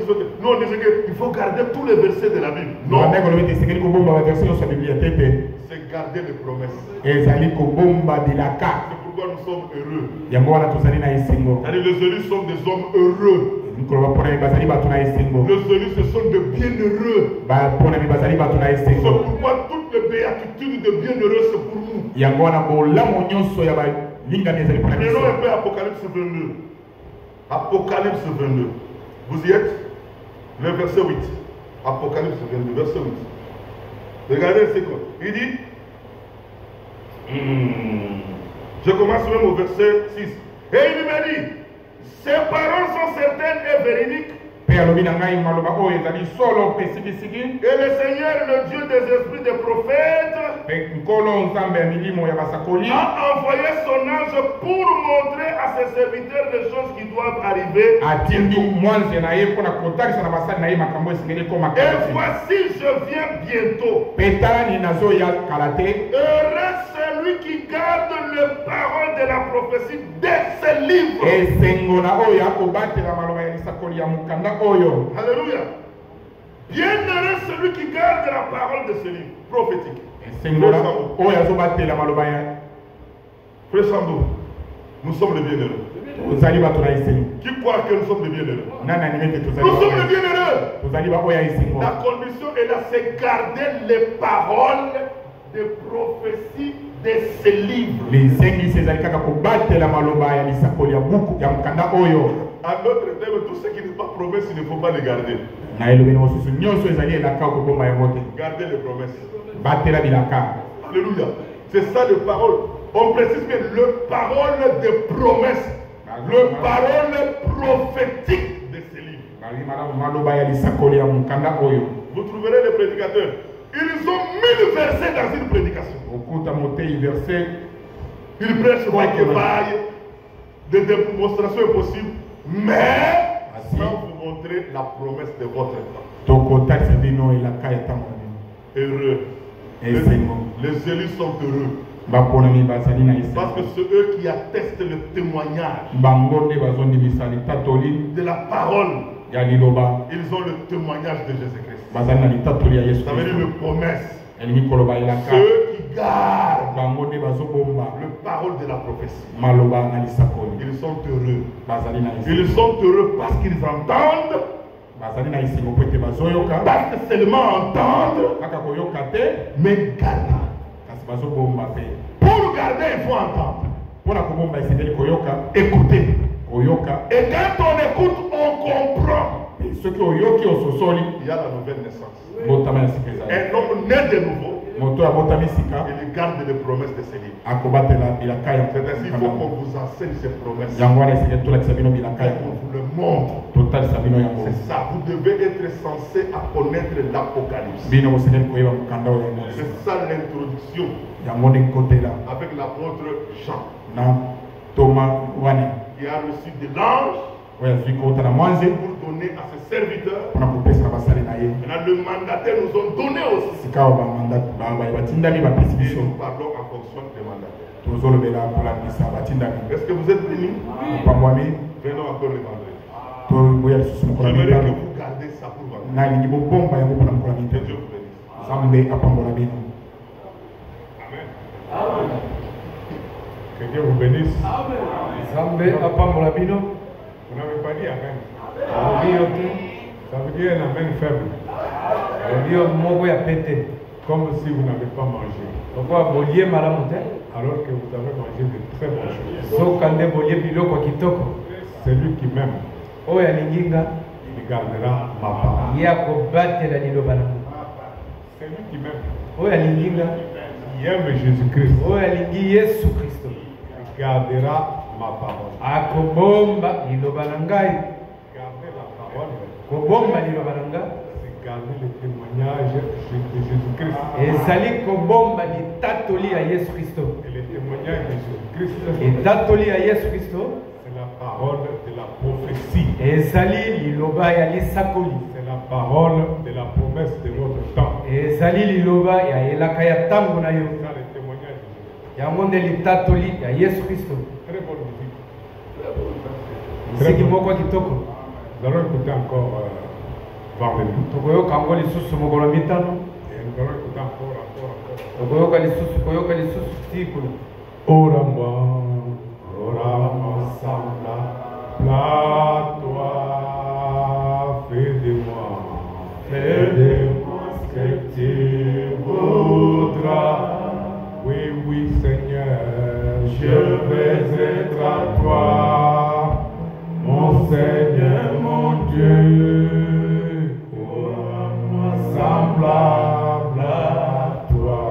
Non, on disait qu'il faut garder tous les versets de la Bible. Non. C'est garder les promesses. C'est pourquoi nous sommes heureux. C'est-à-dire les élus sont des hommes heureux. Les élus, ce sont de bienheureux. C'est pourquoi toutes les béatitudes de bienheureux, c'est pour nous. Prenons un peu Apocalypse 22. Apocalypse 22. Vous y êtes? Le verset 8. Apocalypse 22, verset 8. Regardez ce qu'on il dit. Je commence même au verset 6. Et il me dit, ces paroles sont certaines et véridiques. Et le Seigneur, le Dieu des esprits des prophètes, a envoyé son ange pour montrer à ses serviteurs les choses qui doivent arriver. Et voici, je viens bientôt. Heureux celui qui garde les paroles de la prophétie de ce livre. Alléluia. Bienheureux celui qui garde la parole de ce livre prophétique. Frère Sambou, nous sommes les bienheureux. Qui croit que nous sommes les bienheureux? Nous sommes les bienheureux. La condition est là, c'est garder les paroles de prophétie de ce livre. En d'autres termes, tout ce qui n'est pas promesse, il ne faut pas les garder. Gardez les promesses. Alléluia. C'est ça le parole. On précise bien le parole de promesse. Le parole prophétique de ce livre. Vous trouverez les prédicateurs. Ils ont 1000 versets dans une prédication. Ils prêchent vaille, des démonstrations impossibles. Mais sans vous montrer la promesse de votre temps. Heureux. Les élus sont heureux. Parce que c'est eux qui attestent le témoignage de la parole. Ils ont le témoignage de Jésus-Christ. Ça veut dire le promesse. Ceux qui gardent le parole de la prophétie. Ils sont heureux. Ils sont heureux parce qu'ils entendent. Parce que seulement entendre, mais garder. Pour garder, il faut entendre. Écouter. Et quand on écoute, on comprend. Il y a la nouvelle naissance. Un homme né de nouveau, il garde les promesses de ses livres. C'est ainsi qu'il faut qu'on vous enseigne ces promesses. Qu'on vous le montre. C'est ça. Vous devez être censé à connaître l'Apocalypse. C'est ça l'introduction avec l'apôtre Jean. Qui a reçu de l'ange pour donner à ses serviteurs. Maintenant, le mandataire nous ont donné aussi. Et nous parlons en fonction des mandataires. Est-ce que vous êtes bénis? Venons encore le vendredi. J'aimerais que vous gardez ça pour vendredi. Que Dieu vous bénisse. Amen. Que Dieu vous bénisse. Vous n'avez pas dit Amen. Ça veut dire un Amen faible. Comme si vous n'avez pas mangé. Alors que vous avez mangé de très bonnes choses. Celui qui m'aime, il gardera ma parole. Celui qui m'aime, qui aime Jésus-Christ, il gardera ma parole. Garder la parole, c'est garder le témoignage de Jésus-Christ. Et le témoignage de Jésus-Christ, c'est la parole de la prophétie. C'est la parole de la promesse de votre temps. C'est ça le témoignage de Jésus. Très bonne musique. Très bonne. Nous allons écouter encore Vendredi. Tokoyoka ngo lisusu mokolo mitano. Tokoyoka lisusu koyoka lisusu tikulu. Ora-moi, semble-toi, fais de moi ce que tu voudras. Oui, oui, Seigneur, je vais être à toi, mon Seigneur, mon Dieu. Ora-moi, semblable à toi.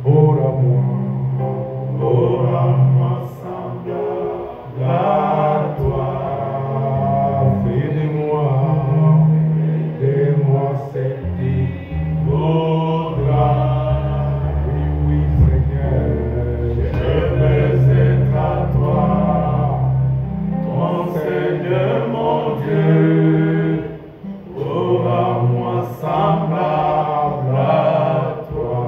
Ora-moi, ora-moi, semblable à toi. Fais de moi ce que tu voudras. Oui, oui, Seigneur, je vais être à toi, mon Seigneur, mon Dieu. Ora-moi, semblable à toi.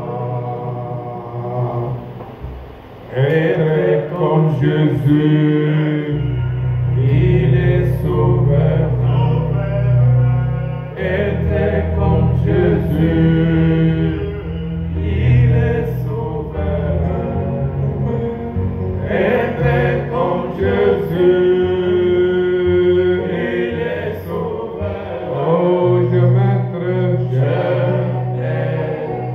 Être comme Jésus, il est sauveur. Être comme Jésus, il est sauveur. Être comme Jésus, il est sauveur. Oh, je m'aimerais,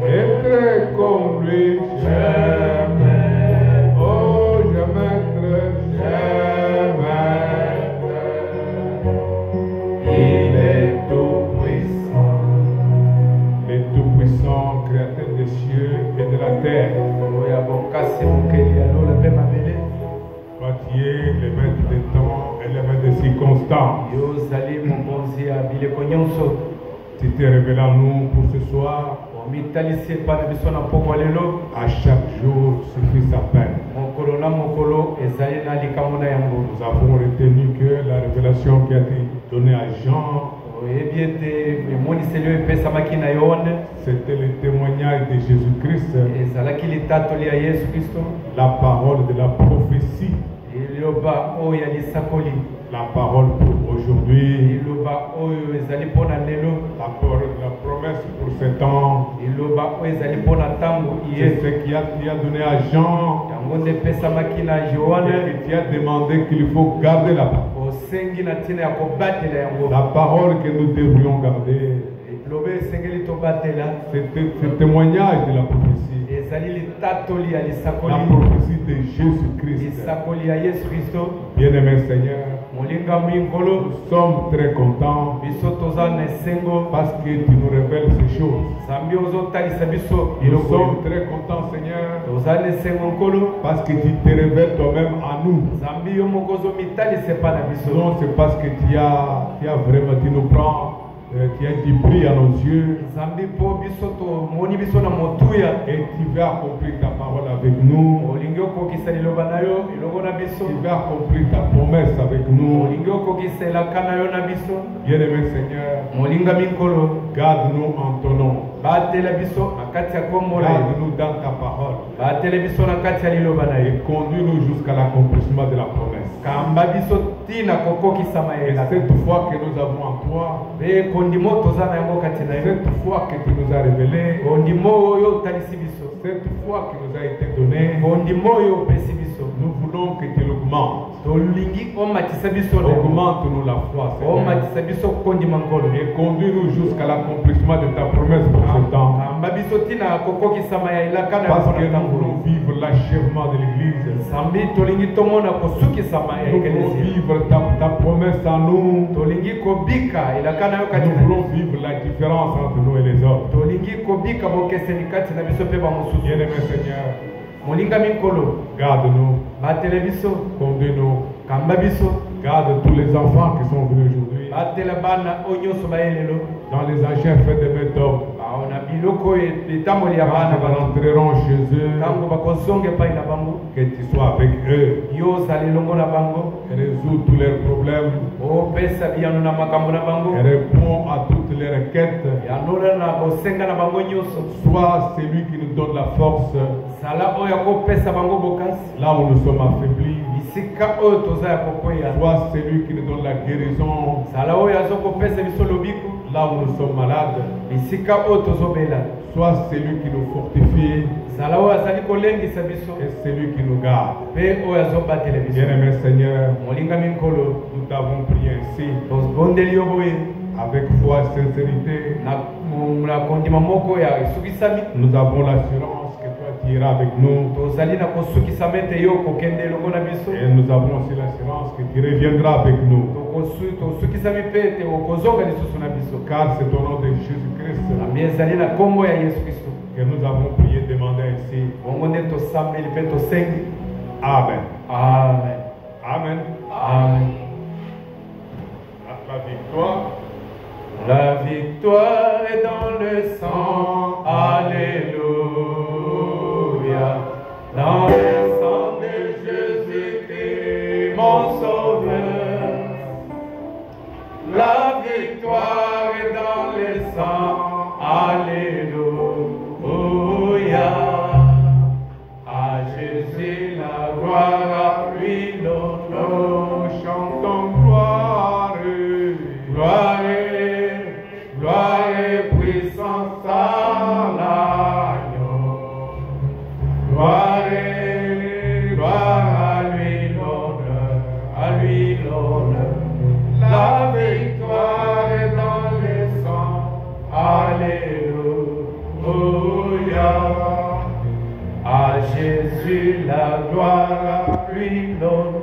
être comme lui, j'aimerais. Oh, je m'aimerais, il est tout puissant. Il est tout puissant, créateur des cieux et de la terre. Toi, tu es le maître des temps et le maître des circonstances. Tu t'es révélé à nous pour ce soir. À chaque jour suffit sa peine. Nous avons retenu que la révélation qui a été donnée à Jean, c'était le témoignage de Jésus-Christ, la parole de la prophétie, la parole pour aujourd'hui, la parole de la promesse pour ce temps. C'est ce qui a donné à Jean, et qui a demandé qu'il faut garder la parole. La parole que nous devrions garder, c'était ce témoignage de la prophétie. La prophétie de Jésus-Christ. Bien-aimé Seigneur, nous sommes très contents parce que tu nous révèles ces choses. Nous sommes très contents, Seigneur, parce que tu te révèles toi-même à nous. Non, c'est parce que tu as vraiment, tu nous prends, tu as du prix à nos yeux. Et tu vas accomplir ta parole avec nous. Tu vas accomplir ta promesse avec nous. Bien-aimé Seigneur, garde-nous en ton nom. Garde-nous dans ta parole. Et conduis-nous jusqu'à l'accomplissement de la promesse. Et cette foi que nous avons en toi, cette foi que tu nous as révélée, cette foi qui nous a été donnée, nous voulons que tu l'augmentes. Augmente-nous la foi, Seigneur. Et conduis-nous jusqu'à l'accomplissement de ta promesse pour ce temps. Parce que nous voulons vivre l'achèvement de l'Église. Nous voulons vivre ta promesse en nous. Nous voulons vivre la différence entre nous et les autres. Bien-aimé Seigneur, garde-nous, conduis-nous, garde tous les enfants qui sont venus aujourd'hui. Dans les anciens faits de mes d'hommes, quand ils rentreront chez eux, que tu sois avec eux et résous tous leurs problèmes et réponds à toutes les requêtes. Sois celui qui nous donne la force là où nous sommes affaiblis. Sois celui qui nous donne la guérison là où nous sommes malades. Sois celui qui nous fortifie et celui qui nous garde. Bien-aimé Seigneur, nous t'avons prié ainsi avec foi et sincérité. Nous avons l'assurance que toi tu iras avec nous. Et nous avons aussi l'assurance que tu reviendras avec nous. Car c'est au nom de Jésus-Christ que nous avons prié, demandé ainsi. Amen. Amen. Amen. Amen. La victoire est dans le sang. Alléluia. Dans le sang de Jésus-Christ, mon sauveur. La victoire est dans le sang. Alléluia. À Jésus la gloire, à lui l'honneur. Chantons gloire, gloire, gloire et puissance à l'agneau. Gloire, gloire à lui l'honneur, à lui l'honneur. La victoire est dans le sang. Alléluia. À Jésus la gloire, à lui l'honneur.